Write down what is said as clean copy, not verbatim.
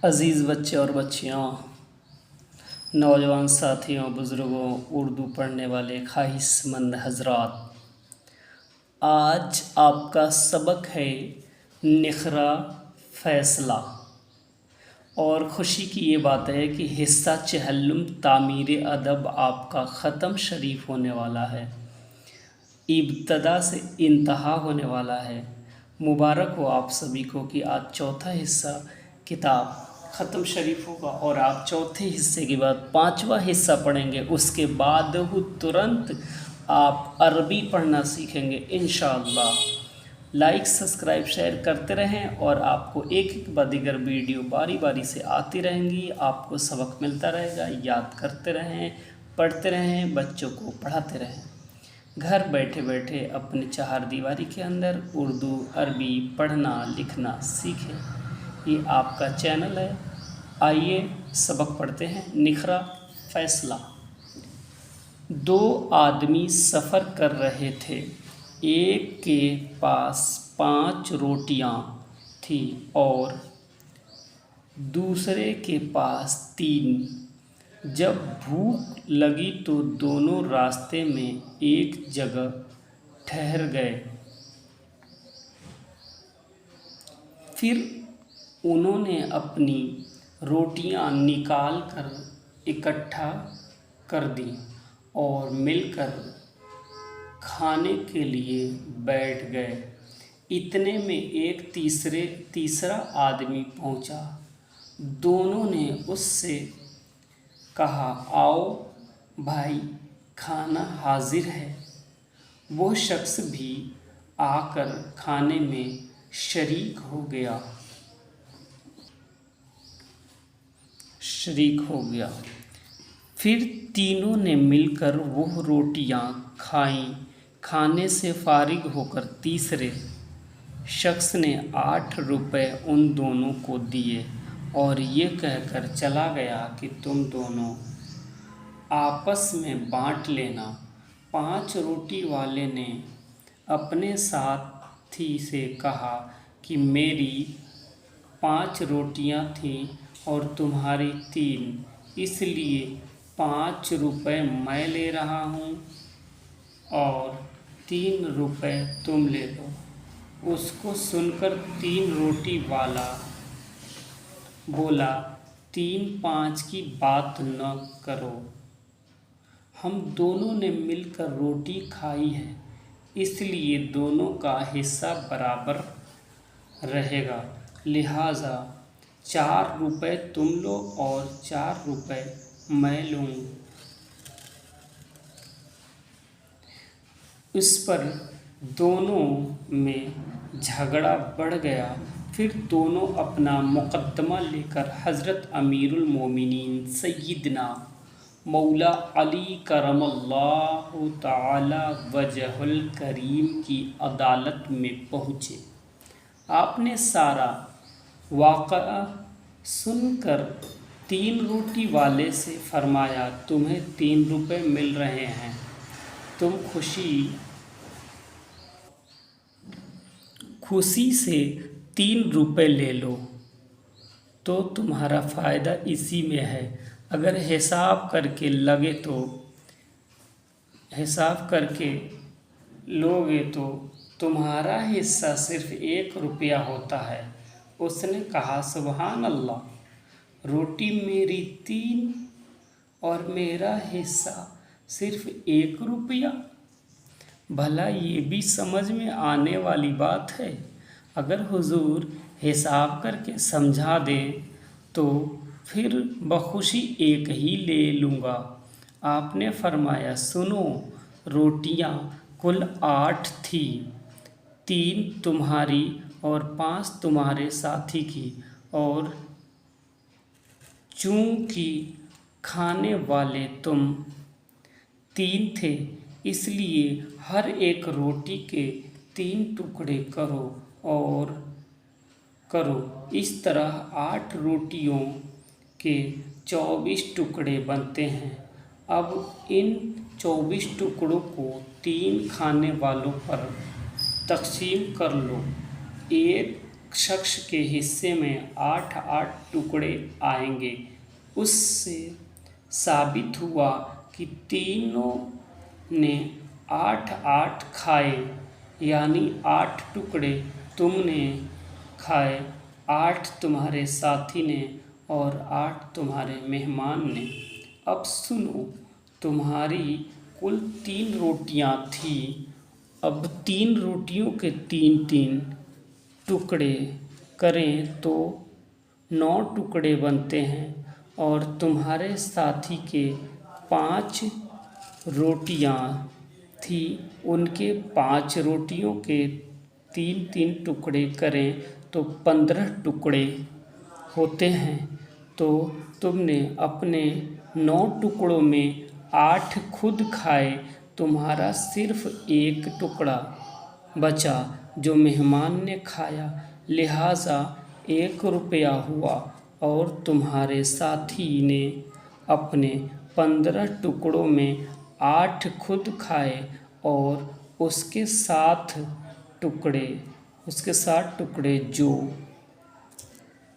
अज़ीज़ बच्चे और बच्चियों, नौजवान साथियों, बुज़ुर्गों, उर्दू पढ़ने वाले ख्वाहिशमंद हज़रात, आज आपका सबक है निखरा फ़ैसला। और ख़ुशी की ये बात है कि हिस्सा चहल्लुम तामीर अदब आपका ख़त्म शरीफ होने वाला है, इब्तदा से इंतहा होने वाला है। मुबारक हो आप सभी को कि आज चौथा हिस्सा किताब ख़त्म शरीफ होगा और आप चौथे हिस्से के बाद पांचवा हिस्सा पढ़ेंगे। उसके बाद तुरंत आप अरबी पढ़ना सीखेंगे इंशाअल्लाह। लाइक, सब्सक्राइब, शेयर करते रहें और आपको एक एक दीगर वीडियो बारी बारी से आती रहेंगी। आपको सबक मिलता रहेगा। याद करते रहें, पढ़ते रहें, बच्चों को पढ़ाते रहें। घर बैठे बैठे अपनी चार दीवारी के अंदर उर्दू अरबी पढ़ना लिखना सीखें। ये आपका चैनल है। आइए सबक पढ़ते हैं। निखरा फ़ैसला। दो आदमी सफ़र कर रहे थे। एक के पास 5 रोटियां थी और दूसरे के पास 3। जब भूख लगी तो दोनों रास्ते में एक जगह ठहर गए। फिर उन्होंने अपनी रोटियां निकाल कर इकट्ठा कर दी और मिलकर खाने के लिए बैठ गए। इतने में एक तीसरा आदमी पहुंचा। दोनों ने उससे कहा, आओ भाई, खाना हाजिर है। वो शख्स भी आकर खाने में शरीक हो गया। फिर तीनों ने मिलकर वो रोटियां खाईं। खाने से फारिग होकर तीसरे शख्स ने 8 रुपए उन दोनों को दिए और ये कहकर चला गया कि तुम दोनों आपस में बांट लेना। 5 रोटी वाले ने अपने साथी से कहा कि मेरी 5 रोटियां थीं और तुम्हारी 3, इसलिए 5 रुपए मैं ले रहा हूँ और 3 रुपए तुम ले लो। उसको सुनकर 3 रोटी वाला बोला, 3-5 की बात न करो। हम दोनों ने मिलकर रोटी खाई है, इसलिए दोनों का हिस्सा बराबर रहेगा। लिहाजा 4 रुपए तुम लो और 4 रुपए मैं लूँ। इस पर दोनों में झगड़ा बढ़ गया। फिर दोनों अपना मुकद्दमा लेकर हज़रत अमीरुल मोमिनीन सय्यदना मौला अली करमल्लाहु ताला वजहुल करीम की अदालत में पहुँचे। आपने सारा वाक़या सुनकर 3 रोटी वाले से फरमाया, तुम्हें 3 रुपए मिल रहे हैं, तुम खुशी से 3 रुपए ले लो, तो तुम्हारा फ़ायदा इसी में है। अगर हिसाब करके लोगे तो तुम्हारा हिस्सा सिर्फ 1 रुपया होता है। उसने कहा, सुभान अल्लाह, रोटी मेरी 3 और मेरा हिस्सा सिर्फ 1 रुपया। भला ये भी समझ में आने वाली बात है। अगर हुजूर हिसाब करके समझा दें तो फिर बखुशी 1 ही ले लूँगा। आपने फरमाया, सुनो, रोटियां कुल 8 थी, 3 तुम्हारी और 5 तुम्हारे साथी की, और चूंकि खाने वाले तुम 3 थे, इसलिए हर एक रोटी के 3 टुकड़े करो। इस तरह 8 रोटियों के 24 टुकड़े बनते हैं। अब इन 24 टुकड़ों को 3 खाने वालों पर तकसीम कर लो। एक शख्स के हिस्से में 8-8 टुकड़े आएंगे। उससे साबित हुआ कि तीनों ने 8-8 खाए, यानी 8 टुकड़े तुमने खाए, 8 तुम्हारे साथी ने और 8 तुम्हारे मेहमान ने। अब सुनो, तुम्हारी कुल 3 रोटियां थी। अब 3 रोटियों के 3-3 टुकड़े करें तो 9 टुकड़े बनते हैं, और तुम्हारे साथी के 5 रोटियां थी, उनके 5 रोटियों के 3-3 टुकड़े करें तो 15 टुकड़े होते हैं। तो तुमने अपने 9 टुकड़ों में 8 खुद खाए, तुम्हारा सिर्फ 1 टुकड़ा बचा जो मेहमान ने खाया, लिहाजा 1 रुपया हुआ। और तुम्हारे साथी ने अपने 15 टुकड़ों में 8 खुद खाए और उसके 7 टुकड़े जो